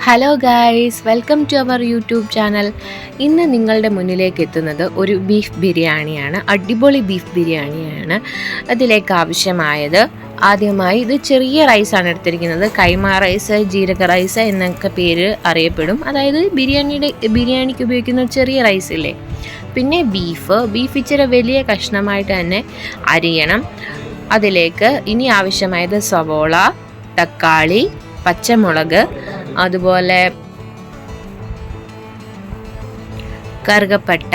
Hello guys, welcome to our YouTube channel. ഇന്ന് നിങ്ങളുടെ മുന്നിലേക്ക് എത്തുന്നത് ഒരു ബീഫ് ബിരിയാണിയാണ്. അടിപൊളി ബീഫ് ബിരിയാണിയാണ്. അതിലേക്ക് ആവശ്യമായത് ആദ്യമായി ഇത് ചെറിയ റൈസാണ് എടുത്തിരിക്കുന്നത്. കൈമ റൈസ്, ജീരക റൈസ് എന്നൊക്കെ പേര് അറിയപ്പെടും. അതായത് ബിരിയാണിക്ക് ഉപയോഗിക്കുന്ന ചെറിയ റൈസ് ഇല്ലേ. പിന്നെ ബീഫ് ഇച്ചിരി വലിയ കഷ്ണമായിട്ട് തന്നെ അരിയണം. അതിലേക്ക് ഇനി ആവശ്യമായത് സവോള, തക്കാളി, പച്ചമുളക്, അതുപോലെ കറുകപ്പട്ട,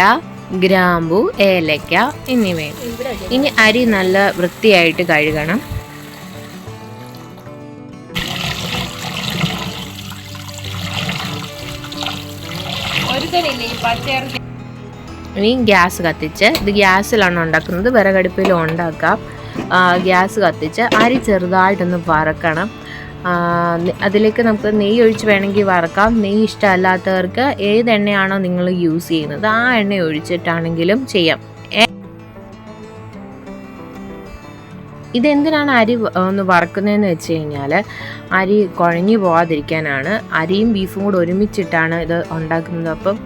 ഗ്രാമ്പു, ഏലക്ക എന്നിവയും. ഇനി അരി നല്ല വൃത്തിയായിട്ട് കഴുകണം. ഇനി ഗ്യാസ് കത്തിച്ച്, ഇത് ഗ്യാസിലാണ് ഉണ്ടാക്കുന്നത്, വിറകടുപ്പിലും ഉണ്ടാക്കാം. ഗ്യാസ് കത്തിച്ച് അരി ചെറുതായിട്ടൊന്ന് വറക്കണം. അതിലേക്ക് നമുക്ക് നെയ്യ് ഒഴിച്ച് വേണമെങ്കിൽ വറക്കാം. നെയ്യ് ഇഷ്ടമല്ലാത്തവർക്ക് ഏത് എണ്ണയാണോ നിങ്ങൾ യൂസ് ചെയ്യുന്നത് ആ എണ്ണ ഒഴിച്ചിട്ടാണെങ്കിലും ചെയ്യാം. ഇതെന്തിനാണ് അരി ഒന്ന് വറക്കുന്നതെന്ന് വെച്ച് കഴിഞ്ഞാൽ അരി കുഴഞ്ഞു പോകാതിരിക്കാനാണ്. അരിയും ബീഫും കൂടെ ഒരുമിച്ചിട്ടാണ് ഇത് ഉണ്ടാക്കുന്നത്. അപ്പം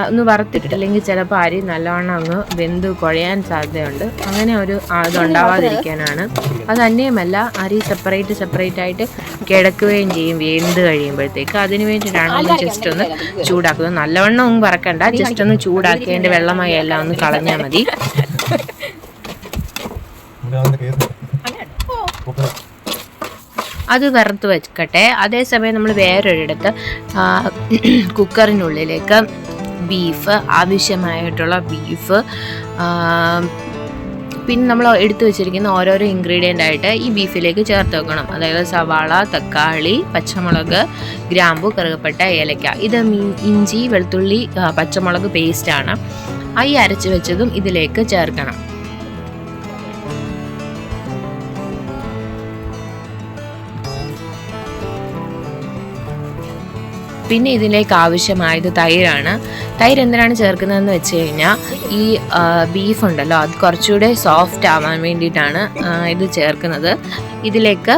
ഒന്ന് വറുത്തിട്ടില്ലെങ്കിൽ ചിലപ്പോൾ അരി നല്ലവണ്ണം അങ്ങ് വെന്ത് കുഴയാൻ സാധ്യതയുണ്ട്. അങ്ങനെ ഒരു ഇതുണ്ടാവാതിരിക്കാനാണ്. അത് തന്നെയുമല്ല, അരി സെപ്പറേറ്റ് ആയിട്ട് കിടക്കുകയും ചെയ്യും വെന്ത് കഴിയുമ്പോഴത്തേക്ക്. അതിന് വേണ്ടിയിട്ടാണ് ഒന്ന് ജസ്റ്റ് ഒന്ന് ചൂടാക്കുന്നത്. നല്ലവണ്ണം ഒന്നും വറക്കണ്ട, ജസ്റ്റ് ഒന്ന് ചൂടാക്കേണ്ട വെള്ളമായി എല്ലാം ഒന്ന് കളഞ്ഞാൽ മതി. അത് വറുത്ത് വെക്കട്ടെ. അതേസമയം നമ്മൾ വേറൊരിടത്ത് കുക്കറിനുള്ളിലേക്ക് ബീഫ്, ആവശ്യമായിട്ടുള്ള ബീഫ്, പിന്നെ നമ്മൾ എടുത്തു വെച്ചിരിക്കുന്ന ഓരോരോ ഇൻഗ്രീഡിയൻ്റ് ആയിട്ട് ഈ ബീഫിലേക്ക് ചേർത്ത് വെക്കണം. അതായത് സവാള, തക്കാളി, പച്ചമുളക്, ഗ്രാമ്പു, കറുകപ്പട്ട, ഏലക്ക. ഇത് ഇഞ്ചി, വെളുത്തുള്ളി, പച്ചമുളക് പേസ്റ്റാണ്. ഈ അരച്ച് വെച്ചതും ഇതിലേക്ക് ചേർക്കണം. പിന്നെ ഇതിലേക്ക് ആവശ്യമായത് തൈരാണ്. തൈര് എന്തിനാണ് ചേർക്കുന്നതെന്ന് വെച്ച് കഴിഞ്ഞാൽ ഈ ബീഫ് ഉണ്ടല്ലോ, അത് കുറച്ചുകൂടെ സോഫ്റ്റ് ആവാൻ വേണ്ടിയിട്ടാണ് ഇത് ചേർക്കുന്നത്. ഇതിലേക്ക്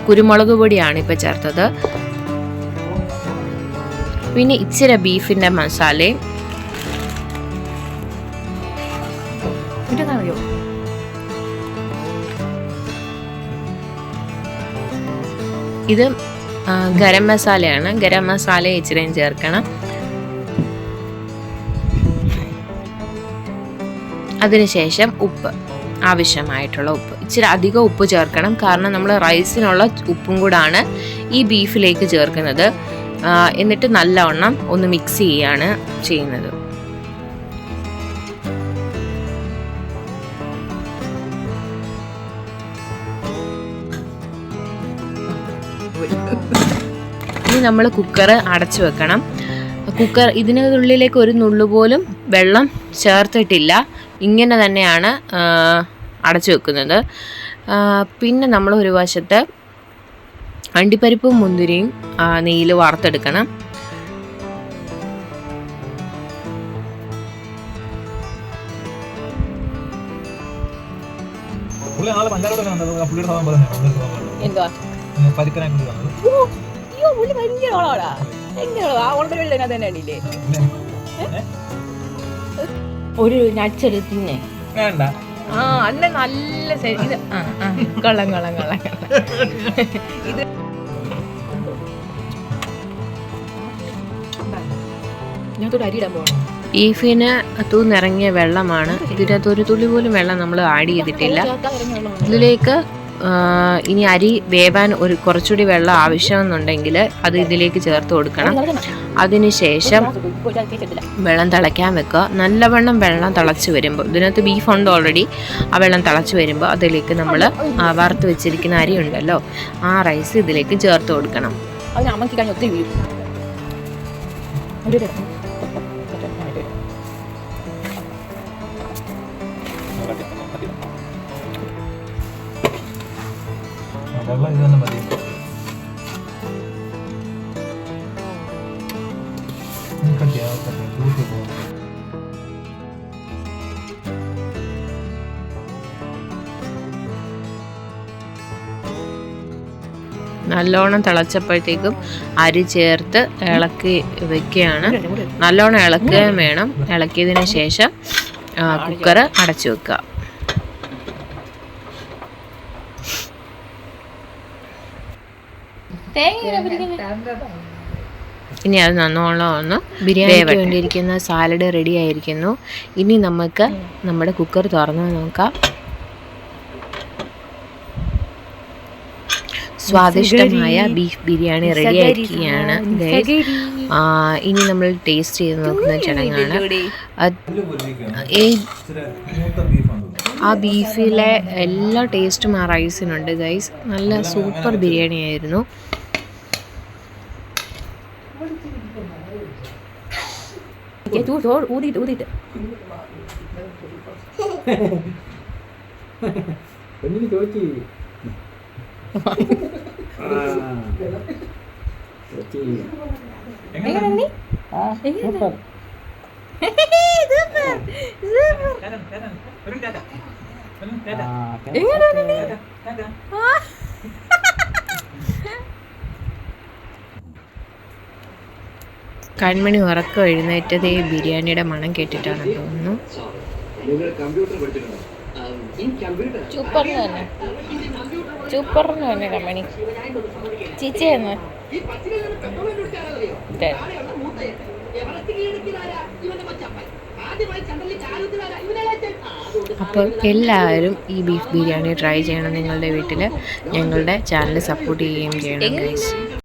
കുരുമുളക് പൊടിയാണ് ഇപ്പോൾ ചേർത്തത്. പിന്നെ ഇച്ചിരി ബീഫിൻ്റെ മസാലയും, ഇത് ഗരം മസാലയാണ്. ഗരം മസാല ഇച്ചിരിയും ചേർക്കണം. അതിനുശേഷം ഉപ്പ്, ആവശ്യമായിട്ടുള്ള ഉപ്പ്. ഇച്ചിരി അധികം ഉപ്പ് ചേർക്കണം, കാരണം നമ്മൾ റൈസിനുള്ള ഉപ്പും കൂടാണ് ഈ ബീഫിലേക്ക് ചേർക്കുന്നത്. എന്നിട്ട് നല്ലവണ്ണം ഒന്ന് മിക്സ് ചെയ്യാണ് ചെയ്യുന്നത്. ഇനി നമ്മൾ കുക്കർ അടച്ചു വെക്കണം. ഇതിനുള്ളിലേക്ക് ഒരു നുള്ളു പോലും വെള്ളം ചേർത്തിട്ടില്ല. ഇങ്ങനെ തന്നെയാണ് അടച്ചു വെക്കുന്നത്. പിന്നെ നമ്മൾ ഒരു വശത്ത് അണ്ടിപ്പരിപ്പും മുന്തിരിയും നെയ്യിൽ വറുത്തെടുക്കണം. ഒരു നട്ട്സ് എടുത്തിന്നെ വേണ്ട. അല്ല നല്ല ഇത് കൊള്ളം ഇത് ബീഫിന് തൂന്നിറങ്ങിയ വെള്ളമാണ്. ഇതിനകത്ത് ഒരു തുള്ളി പോലും വെള്ളം നമ്മൾ ആഡ് ചെയ്തിട്ടില്ല. ഇതിലേക്ക് ഇനി അരി വേവാൻ കുറച്ചുകൂടി വെള്ളം ആവശ്യമെന്നുണ്ടെങ്കിൽ അത് ഇതിലേക്ക് ചേർത്ത് കൊടുക്കണം. അതിനുശേഷം വെള്ളം തിളയ്ക്കാൻ വെക്കുക. നല്ലവണ്ണം വെള്ളം തിളച്ച് വരുമ്പോൾ, ഇതിനകത്ത് ബീഫ് ഉണ്ട് ഓൾറെഡി, ആ വെള്ളം തിളച്ച് വരുമ്പോൾ അതിലേക്ക് നമ്മൾ വറുത്ത് വെച്ചിരിക്കുന്ന അരി ഉണ്ടല്ലോ, ആ റൈസ് ഇതിലേക്ക് ചേർത്ത് കൊടുക്കണം. വെള്ളം ഇത് തന്നെ മതി. നല്ലോണം തിളച്ചപ്പോഴത്തേക്കും അരി ചേർത്ത് ഇളക്കി വെക്കുകയാണ്. നല്ലോണം ഇളക്കുകയും വേണം. ഇളക്കിയതിന് ശേഷം കുക്കർ അടച്ചു വെക്കുക. ഇനി അത് നന്നോളം ഒന്ന് ബിരിയാണിക്ക് വേണ്ടിയിരിക്കുന്ന സാലഡ് റെഡി ആയിരിക്കുന്നു. ഇനി നമുക്ക് നമ്മുടെ കുക്കർ തുറന്ന് നോക്കാം. സ്വാദിഷ്ടമായ ബീഫ് ബിരിയാണി റെഡി ആയിരിക്കുകയാണ് ഗൈസ്. ഇനി നമ്മൾ ടേസ്റ്റ് ചെയ്ത് നോക്കുന്ന ചടങ്ങാണ്. ആ ബീഫിലെ എല്ലാ ടേസ്റ്റും ആ റൈസിനുണ്ട് ഗൈസ്. നല്ല സൂപ്പർ ബിരിയാണി ആയിരുന്നു. ഊതിട്ട് കൺമണി ഉറക്കം എഴുന്നേറ്റതേ ബിരിയാണിയുടെ മണം കേട്ടിട്ടാണെന്ന് തോന്നുന്നു. സൂപ്പറിന് തന്നെ കമ്പനി ചേച്ചിയെന്ന് അപ്പോൾ എല്ലാവരും ഈ ബീഫ് ബിരിയാണി ട്രൈ ചെയ്യണം നിങ്ങളുടെ വീട്ടിൽ. ഞങ്ങളുടെ ചാനൽ സപ്പോർട്ട് ചെയ്യുകയും ചെയ്യണം ഗൈസ്.